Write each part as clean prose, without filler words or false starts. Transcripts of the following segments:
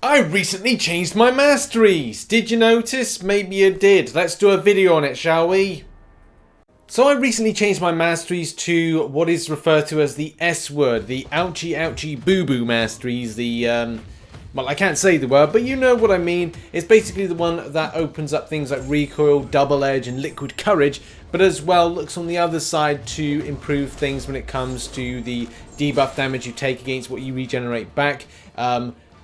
I recently changed my masteries. Did you notice? Maybe you did. Let's do a video on it, shall we? So I recently changed my masteries to what is referred to as the S word, the ouchie ouchie boo boo masteries, well, I can't say the word, but you know what I mean. It's basically the one that opens up things like recoil, double edge, and liquid courage, but as well looks on the other side to improve things when it comes to the debuff damage you take against what you regenerate back.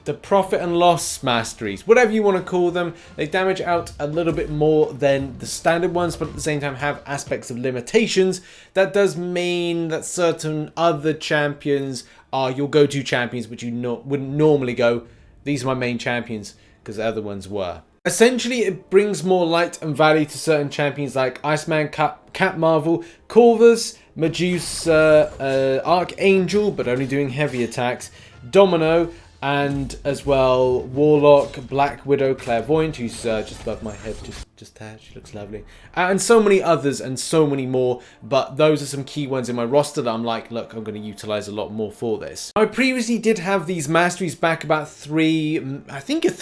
The profit and loss masteries, whatever you want to call them, they damage out a little bit more than the standard ones, but at the same time have aspects of limitations. That does mean that certain other champions are your go-to champions, which you wouldn't normally go, these are my main champions, because the other ones were. Essentially, it brings more light and value to certain champions like Iceman, Cat Marvel, Corvus, Medusa, Archangel, but only doing heavy attacks, Domino, and as well Warlock, Black Widow, Clairvoyant, who's just above my head, just there, she looks lovely, and so many others and so many more, but those are some key ones in my roster that I'm like, look, I'm going to utilize a lot more for this. I previously did have these masteries back about 3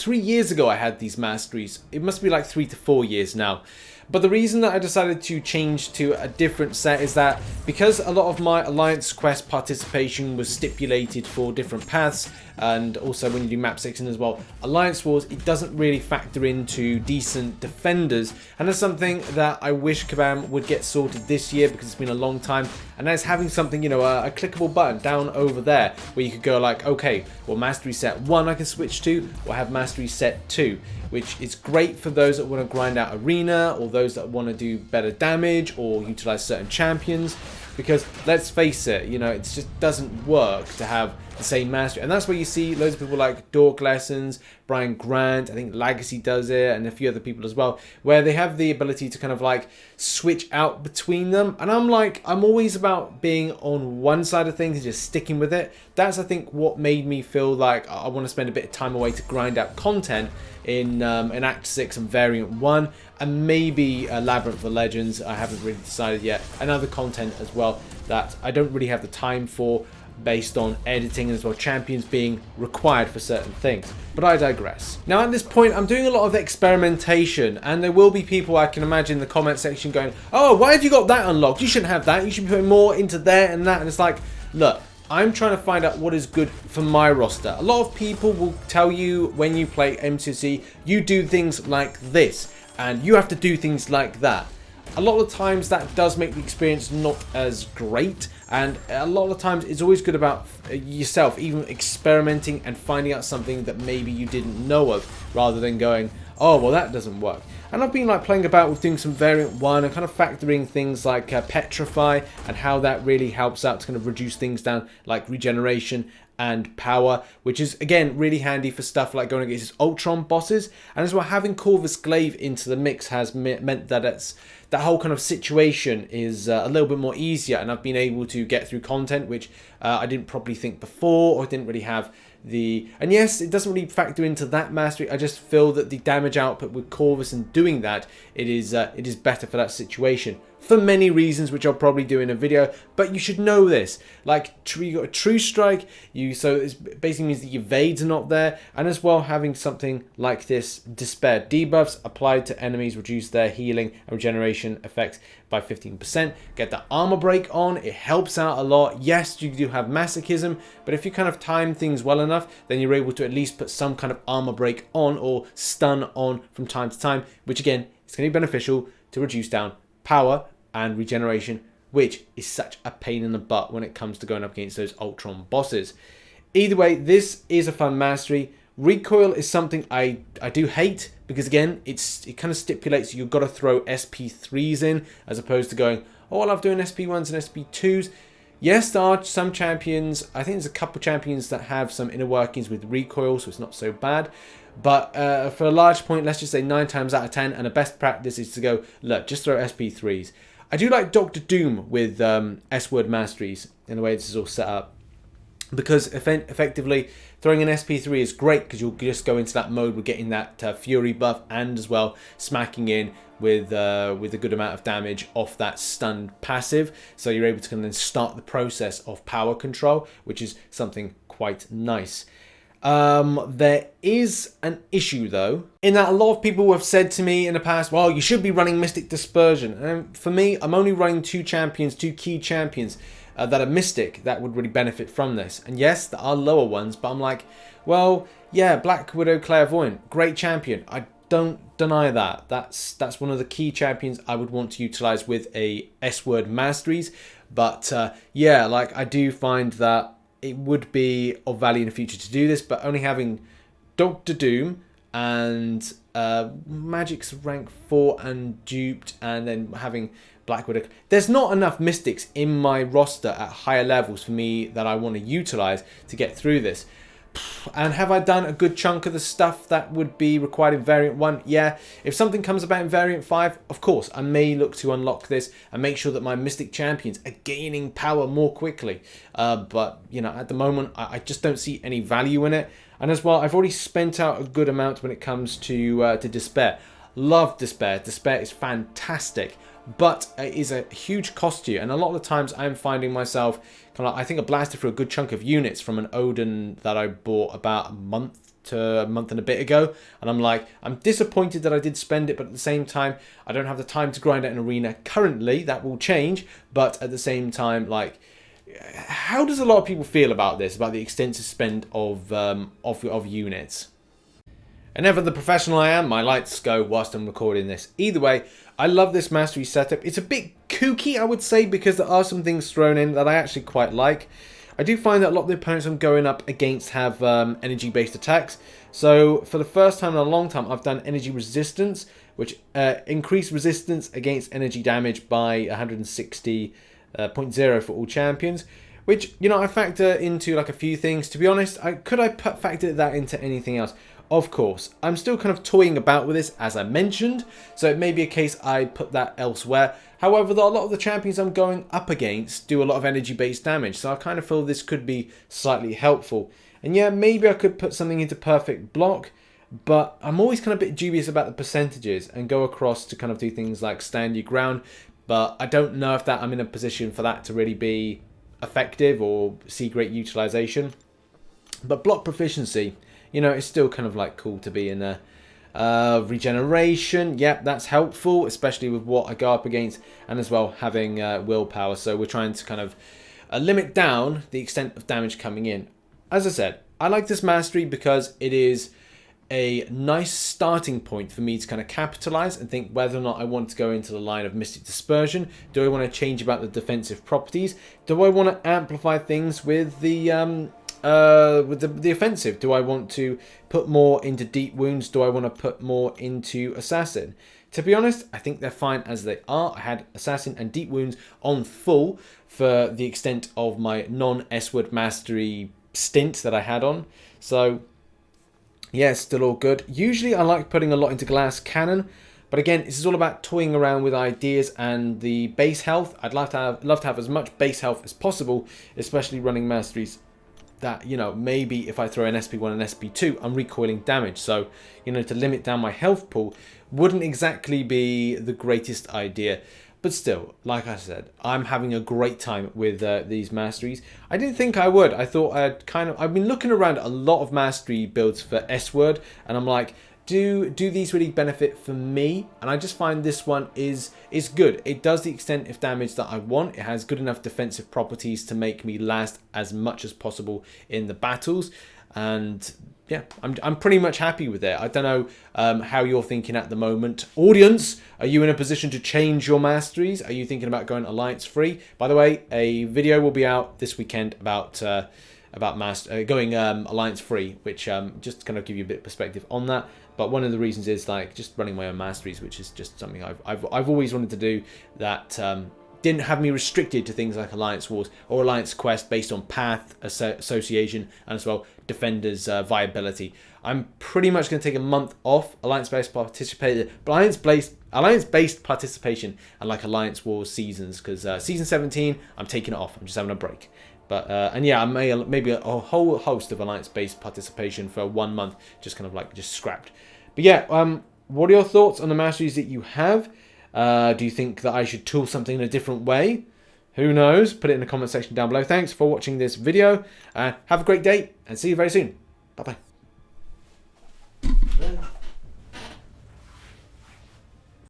years ago. I had these masteries. It must be like 3 to 4 years now. But the reason that I decided to change to a different set is that because a lot of my Alliance Quest participation was stipulated for different paths, and also when you do map 6 as well, Alliance Wars, it doesn't really factor into decent defenders, and that's something that I wish Kabam would get sorted this year because it's been a long time, and that's having something, you know, a clickable button down over there where you could go like, okay, well, Mastery Set 1 I can switch to, or have Mastery Set 2, which is great for those that want to grind out Arena, or those that want to do better damage, or utilize certain champions, because let's face it, you know, it just doesn't work to have the same mastery. And that's where you see loads of people like Dork Lessons, Brian Grant, I think Legacy does it, and a few other people as well, where they have the ability to kind of like switch out between them. And I'm like, I'm always about being on one side of things and just sticking with it. That's, I think, what made me feel like I want to spend a bit of time away to grind out content in Act 6 and Variant 1, and maybe Labyrinth of Legends, I haven't really decided yet, and other content as well that I don't really have the time for, based on editing and as well champions being required for certain things. But I digress. Now at this point I'm doing a lot of experimentation, and there will be people, I can imagine, in the comment section going, oh, why have you got that unlocked? You shouldn't have that, you should be putting more into there and that. And it's like, look, I'm trying to find out what is good for my roster. A lot of people will tell you when you play MCOC, you do things like this, and you have to do things like that. A lot of times that does make the experience not as great, and a lot of times it's always good about yourself even experimenting and finding out something that maybe you didn't know of, rather than going, oh, well, that doesn't work. And I've been like playing about with doing some Variant 1 and kind of factoring things like Petrify and how that really helps out to kind of reduce things down, like regeneration and power, which is again really handy for stuff like going against Ultron bosses. And as well, having Corvus Glaive into the mix has meant that that whole kind of situation is a little bit more easier, and I've been able to get through content which I didn't probably think before, or didn't really have the, and yes, it doesn't really factor into that mastery. I just feel that the damage output with Corvus and doing that, it is better for that situation for many reasons, which I'll probably do in a video. But you should know this, like you got a True Strike, so it basically means that your evades are not there, and as well having something like this Despair, debuffs applied to enemies reduce their healing and regeneration effects by 15%. Get the armor break on, it helps out a lot. Yes, you do have masochism, but if you kind of time things well enough, then you're able to at least put some kind of armor break on or stun on from time to time, which again is going to be beneficial to reduce down power and regeneration, which is such a pain in the butt when it comes to going up against those Ultron bosses. Either way, this is a fun mastery. Recoil is something I do hate, because again, it kind of stipulates you've got to throw SP3s in, as opposed to going, oh, I love doing SP1s and SP2s. Yes, there are some champions, I think there's a couple champions that have some inner workings with recoil, so it's not so bad. But for a large point, let's just say 9 times out of 10, and a best practice is to go, look, just throw SP3s. I do like Dr. Doom with S-word masteries in the way this is all set up, because effectively throwing an SP3 is great, because you'll just go into that mode with getting that Fury buff, and as well smacking in with a good amount of damage off that stunned passive. So you're able to then start the process of power control, which is something quite nice. There is an issue though, in that a lot of people have said to me in the past, well, you should be running Mystic Dispersion. And for me, I'm only running two key champions that are Mystic that would really benefit from this. And yes, there are lower ones, but I'm like, well, yeah, Black Widow Clairvoyant, great champion. I don't deny that. That's one of the key champions I would want to utilize with a S-word Masteries. But yeah, like I do find that it would be of value in the future to do this, but only having Doctor Doom and Magic's rank 4 and duped, and then having Black Widow. There's not enough Mystics in my roster at higher levels for me that I want to utilize to get through this. And have I done a good chunk of the stuff that would be required in Variant 1? Yeah. If something comes about in Variant 5, of course, I may look to unlock this and make sure that my Mystic Champions are gaining power more quickly. But, you know, at the moment, I just don't see any value in it. And as well, I've already spent out a good amount when it comes to Despair. Love Despair. Despair is fantastic. But it is a huge cost to you, and a lot of the times I'm finding myself kind of, I think I blasted through a good chunk of units from an Odin that I bought about a month and a bit ago, and I'm like, I'm disappointed that I did spend it, but at the same time I don't have the time to grind out an arena currently. That will change, but at the same time, like, how does a lot of people feel about this, about the extensive spend of units? And ever the professional I am, my lights go whilst I'm recording this. Either way, I love this Mastery setup. It's a bit kooky, I would say, because there are some things thrown in that I actually quite like. I do find that a lot of the opponents I'm going up against have energy-based attacks. So for the first time in a long time, I've done energy resistance, which increased resistance against energy damage by 160.0 for all champions. Which, you know, I factor into like a few things. To be honest, could I factor that into anything else? Of course. I'm still kind of toying about with this, as I mentioned, so it may be a case I put that elsewhere. However, a lot of the champions I'm going up against do a lot of energy-based damage, so I kind of feel this could be slightly helpful. And yeah, maybe I could put something into Perfect Block, but I'm always kind of a bit dubious about the percentages and go across to kind of do things like Stand Your Ground, but I don't know if I'm in a position for that to really be effective or see great utilization. But Block Proficiency, you know, it's still kind of like cool to be in there. Regeneration, yep, that's helpful, especially with what I go up against, and as well having willpower. So we're trying to kind of limit down the extent of damage coming in. As I said, I like this mastery because it is a nice starting point for me to kind of capitalize and think whether or not I want to go into the line of Mystic Dispersion. Do I want to change about the defensive properties? Do I want to amplify things with the offensive? Do I want to put more into Deep Wounds? Do I want to put more into Assassin? To be honest, I think they're fine as they are. I had Assassin and Deep Wounds on full for the extent of my non-S-word mastery stint that I had on. So yeah, it's still all good. Usually I like putting a lot into Glass Cannon, but again, this is all about toying around with ideas and the base health. I'd love to have as much base health as possible, especially running masteries that, you know, maybe if I throw an SP1 and SP2, I'm recoiling damage. So, you know, to limit down my health pool wouldn't exactly be the greatest idea. But still, like I said, I'm having a great time with these masteries. I didn't think I would. I thought I've been looking around a lot of mastery builds for S-word, and I'm like, do these really benefit for me? And I just find this one is good. It does the extent of damage that I want. It has good enough defensive properties to make me last as much as possible in the battles. And yeah, I'm pretty much happy with it. I don't know how you're thinking at the moment. Audience, are you in a position to change your masteries? Are you thinking about going alliance free? By the way, a video will be out this weekend about going alliance free, which just kind of give you a bit of perspective on that. But one of the reasons is like just running my own masteries, which is just something I've always wanted to do, that didn't have me restricted to things like Alliance Wars or Alliance Quest based on path association and as well Defender's viability. I'm pretty much going to take a month off Alliance-based participation, Alliance-based participation and like Alliance Wars seasons, because season 17 I'm taking it off. I'm just having a break. But and yeah, I maybe a whole host of Alliance-based participation for 1 month, just kind of like just scrapped. But yeah, what are your thoughts on the masteries that you have? Do you think that I should tool something in a different way? Who knows? Put it in the comment section down below. Thanks for watching this video. Have a great day and see you very soon. Bye bye.